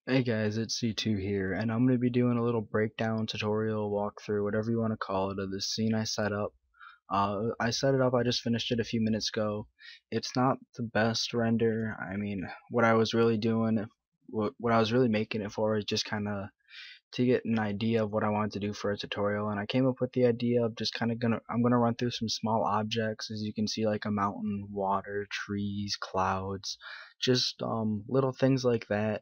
Hey guys, it's C2 here, and I'm going to be doing a little breakdown, tutorial, walkthrough, whatever you want to call it, of this scene I set up. I set it up, I just finished it a few minutes ago. It's not the best render. I mean, what I was really doing, what I was really making it for is just kind of to get an idea of what I wanted to do for a tutorial, and I came up with the idea of just I'm gonna run through some small objects, as you can see, like a mountain, water, trees, clouds, just little things like that,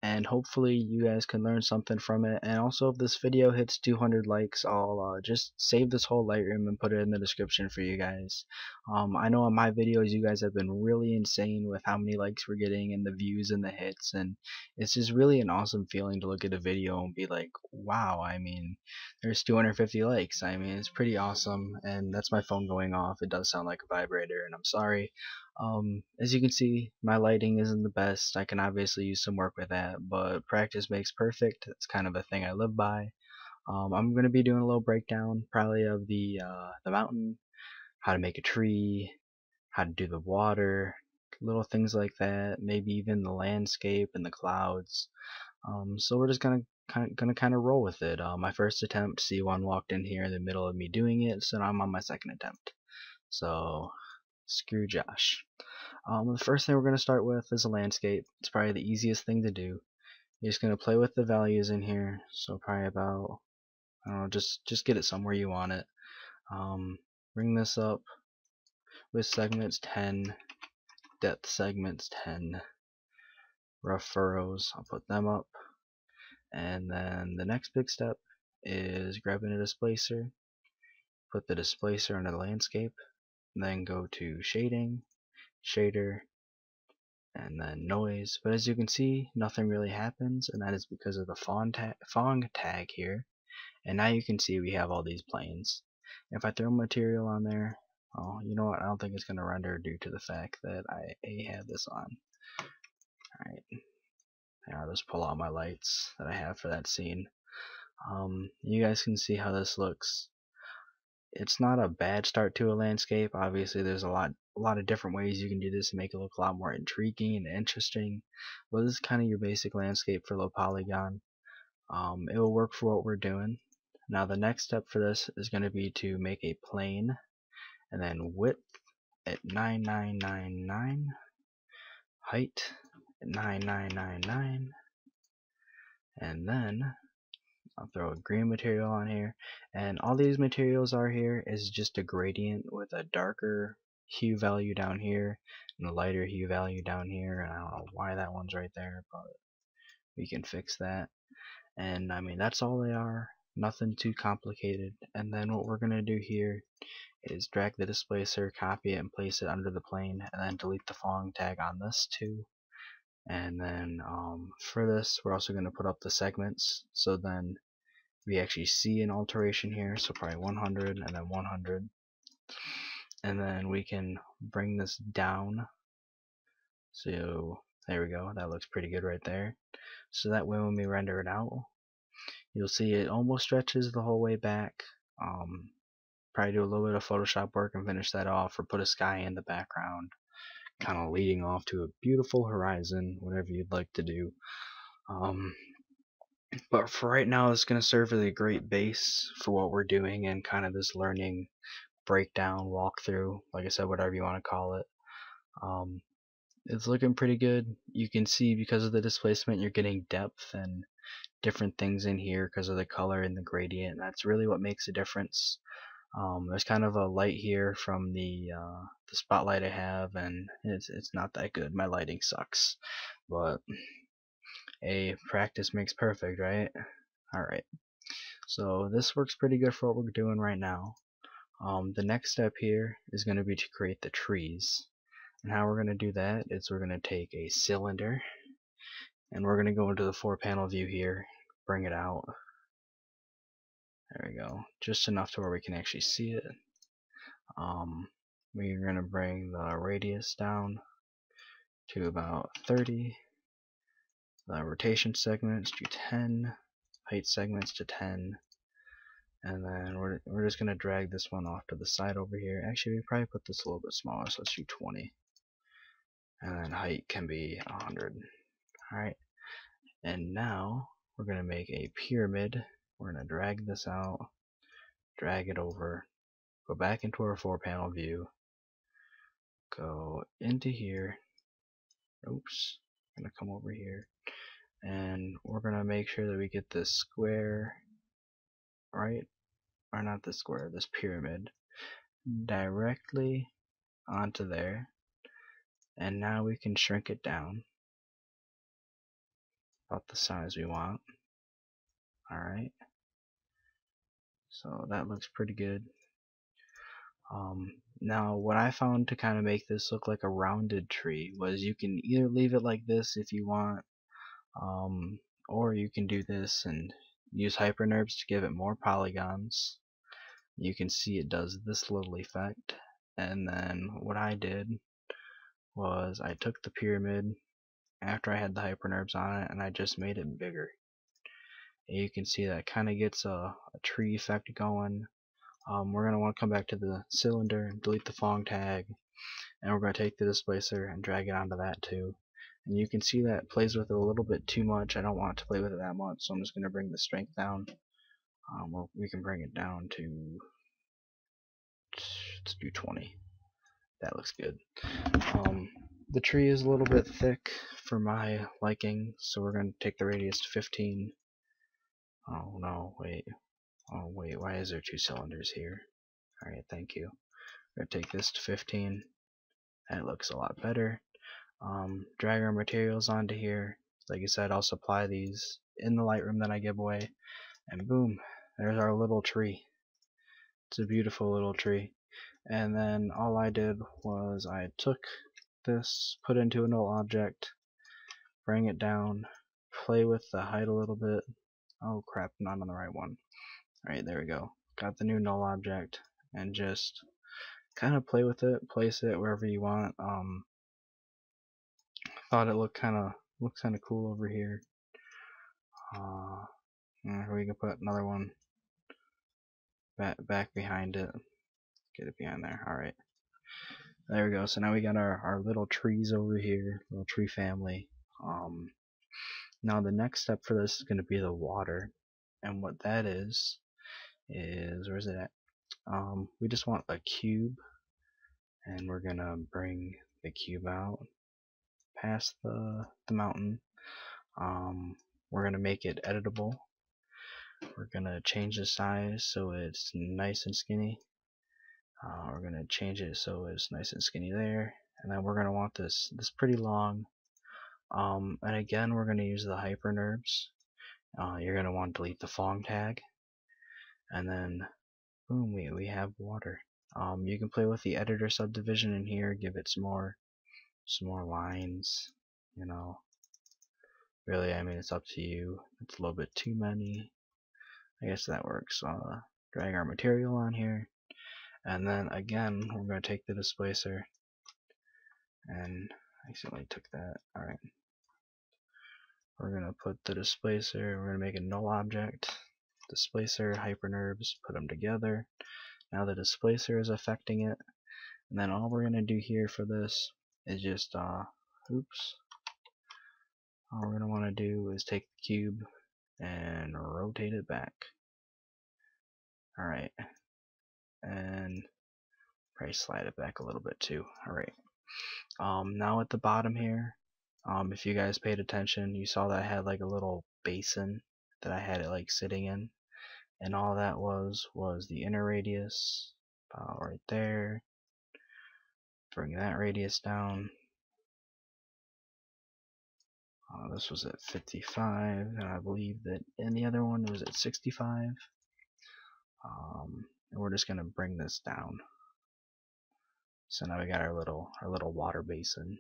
and hopefully you guys can learn something from it. And also, if this video hits 200 likes, I'll just save this whole Lightroom and put it in the description for you guys. I know on my videos you guys have been really insane with how many likes we're getting and the views and the hits, and it's just really an awesome feeling to look at a video and be like, wow, I mean, there's 250 likes. I mean, it's pretty awesome. And that's my phone going off. It does sound like a vibrator, and I'm sorry. As you can see, my lighting isn't the best. I can obviously use some work with that, but practice makes perfect. It's kind of a thing I live by. I'm going to be doing a little breakdown, probably of the mountain, how to make a tree, how to do the water, little things like that. Maybe even the landscape and the clouds. So we're just gonna roll with it. My first attempt, C1 walked in here in the middle of me doing it, so now I'm on my second attempt. So screw Josh. The first thing we're going to start with is a landscape. It's probably the easiest thing to do. You're just going to play with the values in here. So probably about, I don't know, just get it somewhere you want it. Bring this up with segments 10, depth segments 10, rough furrows, I'll put them up. And then the next big step is grabbing a displacer, put the displacer under the landscape, and then go to shading, shader, and then noise. But as you can see, nothing really happens, and that is because of the Fong tag here. And now you can see we have all these planes. If I throw material on there, oh, you know what, I don't think it's going to render due to the fact that I have this on. Alright, I'll just pull out my lights that I have for that scene. You guys can see how this looks. It's not a bad start to a landscape. Obviously there's a lot of different ways you can do this and make it look a lot more intriguing and interesting, but this is kind of your basic landscape for low polygon. It will work for what we're doing. Now the next step for this is going to be to make a plane, and then width at 9999, height at 9999, and then I'll throw a green material on here, and all these materials are here is just a gradient with a darker hue value down here and a lighter hue value down here, and I don't know why that one's right there, but we can fix that. And I mean, that's all they are, nothing too complicated. And then what we're gonna do here is drag the displacer, copy it, and place it under the plane, and then delete the Fong tag on this too. And then for this, we're also going to put up the segments, so then we actually see an alteration here, so probably 100 and then 100, and then we can bring this down. So there we go, that looks pretty good right there. So that way when we render it out, you'll see it almost stretches the whole way back. Probably do a little bit of Photoshop work and finish that off, or put a sky in the background, kind of leading off to a beautiful horizon, whatever you'd like to do. But for right now, it's going to serve as a great base for what we're doing and kind of this learning breakdown walkthrough, like I said, whatever you want to call it. It's looking pretty good. You can see because of the displacement you're getting depth and different things in here because of the color and the gradient. That's really what makes a difference. There's kind of a light here from the spotlight I have, and it's not that good. My lighting sucks, but practice makes perfect, right? Alright, so this works pretty good for what we're doing right now. The next step here is going to be to create the trees. And how we're going to do that is we're going to take a cylinder, and we're going to go into the 4-panel view here, bring it out. There we go, just enough to where we can actually see it. We're going to bring the radius down to about 30, the rotation segments to 10, height segments to 10, and then we're just going to drag this one off to the side over here. Actually, we probably put this a little bit smaller, so let's do 20, and then height can be 100. Alright, And now we're going to make a pyramid. We're going to drag this out, drag it over, go back into our 4-panel view, go into here, oops, I'm going to come over here, and we're going to make sure that we get this square, right, or not this square, this pyramid, directly onto there. And now we can shrink it down about the size we want. Alright, so that looks pretty good. Now what I found to kind of make this look like a rounded tree was you can either leave it like this if you want, or you can do this and use hyperNURBs to give it more polygons. You can see it does this little effect. And then what I did was I took the pyramid after I had the hyperNURBs on it and I just made it bigger. And you can see that kind of gets a tree effect going. We're going to want to come back to the cylinder, delete the Phong tag, and we're going to take the displacer and drag it onto that too. And you can see that it plays with it a little bit too much. I don't want it to play with it that much, so I'm just going to bring the strength down. Or we can bring it down to, let's do 20. That looks good. The tree is a little bit thick for my liking, so we're going to take the radius to 15. Oh no, wait. Oh wait, why is there 2 cylinders here? Alright, thank you. We're going to take this to 15. That looks a lot better. Drag our materials onto here. Like I said, I'll supply these in the Lightroom that I give away. And boom, there's our little tree. It's a beautiful little tree. And then all I did was I took this, put it into a null object, bring it down, play with the height a little bit. Oh crap, not on the right one. Alright, there we go. Got the new null object, and just kind of play with it, place it wherever you want. Thought it looked kind of cool over here. We can put another one back behind it. Get it behind there. Alright. There we go. So now we got our little trees over here, little tree family. Now the next step for this is going to be the water. And what that is where's it at? We just want a cube, and we're going to bring the cube out past the mountain. We're going to make it editable. We're going to change the size so it's nice and skinny. We're going to change it so it's nice and skinny there. And then we're going to want this pretty long. And again, we're going to use the hyperNURBs. You're going to want to delete the Phong tag. And then, boom, we have water. You can play with the editor subdivision in here, give it some more lines, you know. Really, I mean, it's up to you. It's a little bit too many. I guess that works. Drag our material on here, and then again we're going to take the displacer, and I accidentally took that. Alright, we're going to put the displacer, we're going to make a null object, displacer, hyperNURBs, put them together. Now the displacer is affecting it, and then all we're going to do here for this is just all we're going to want to do is take the cube and rotate it back. Alright, and probably slide it back a little bit too. Alright, now at the bottom here, if you guys paid attention, you saw that I had like a little basin that I had it like sitting in, and all that was the inner radius right there. Bring that radius down. This was at 55, and I believe that in the other one was at 65. And we're just gonna bring this down. So now we got our little water basin.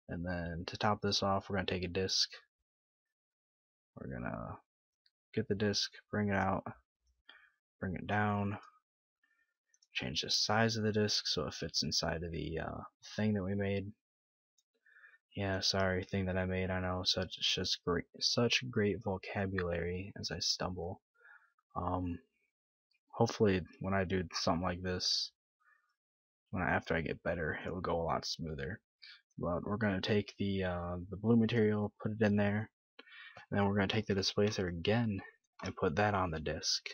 And then to top this off, we're gonna take a disc. We're gonna get the disc, bring it out, bring it down, change the size of the disc so it fits inside of the thing that we made. Yeah, sorry, thing that I made. I know, such great vocabulary as I stumble. Hopefully, when I do something like this, after I get better, it will go a lot smoother. But we're gonna take the blue material, put it in there, then we're going to take the displacer again and put that on the disk.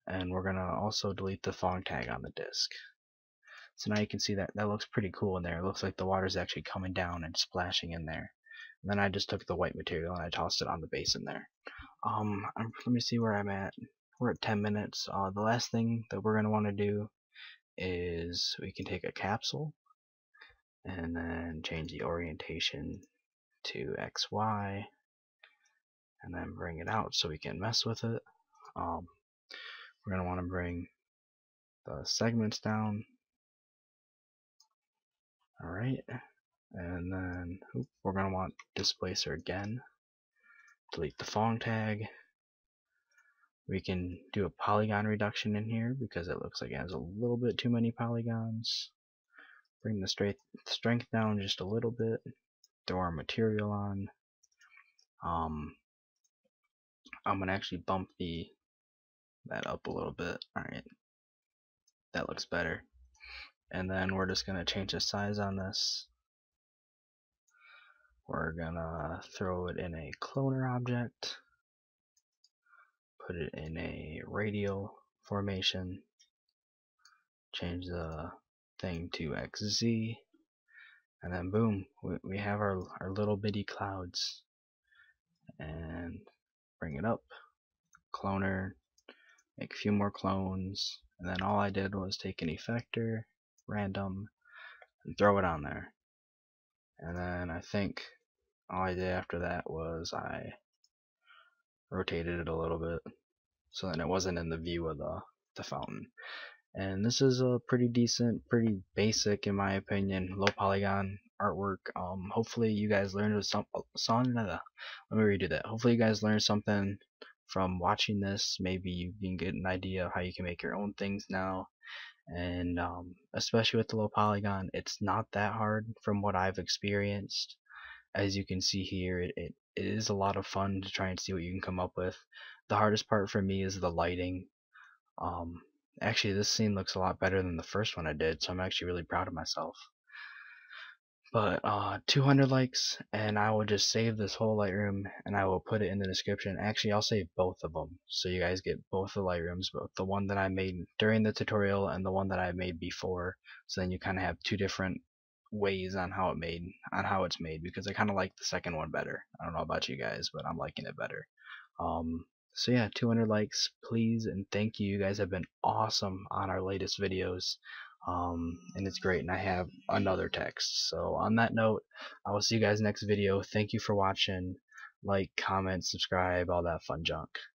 And we're going to also delete the fog tag on the disk. So now you can see that looks pretty cool in there. It looks like the water's actually coming down and splashing in there. And then I just took the white material and I tossed it on the base in there. Let me see where I'm at. We're at 10 minutes. The last thing that we're going to want to do is we can take a capsule and then change the orientation to XY and then bring it out so we can mess with it. We're going to want to bring the segments down. Alright, and then we're going to want Displacer again. Delete the fog tag. We can do a Polygon Reduction in here because it looks like it has a little bit too many polygons. Bring the strength down just a little bit. Throw our material on. I'm going to actually bump that up a little bit. Alright, that looks better. And then we're just going to change the size on this. We're going to throw it in a cloner object. Put it in a radial formation. Change the thing to XZ. And then boom, we have our little bitty clouds. And bring it up. Cloner. Make a few more clones. And then all I did was take an effector, random, and throw it on there. And then I think all I did after that was I rotated it a little bit so then it wasn't in the view of the fountain. And this is a pretty decent, pretty basic in my opinion, low polygon artwork. Hopefully you guys learned let me redo that. Hopefully you guys learned something from watching this. Maybe you can get an idea of how you can make your own things now. And especially with the low polygon, it's not that hard from what I've experienced. As you can see here, it is a lot of fun to try and see what you can come up with. The hardest part for me is the lighting. Actually, this scene looks a lot better than the first one I did, so I'm actually really proud of myself. But 200 likes, and I will just save this whole Lightroom, and I will put it in the description. Actually, I'll save both of them, so you guys get both the Lightrooms, both the one that I made during the tutorial and the one that I made before. So then you kind of have two different ways on how it's made, because I kind of like the second one better. I don't know about you guys, but I'm liking it better. So yeah, 200 likes please, and thank you. You guys have been awesome on our latest videos, and it's great, and I have another text. So on that note, I will see you guys next video. Thank you for watching. Like, comment, subscribe, all that fun junk.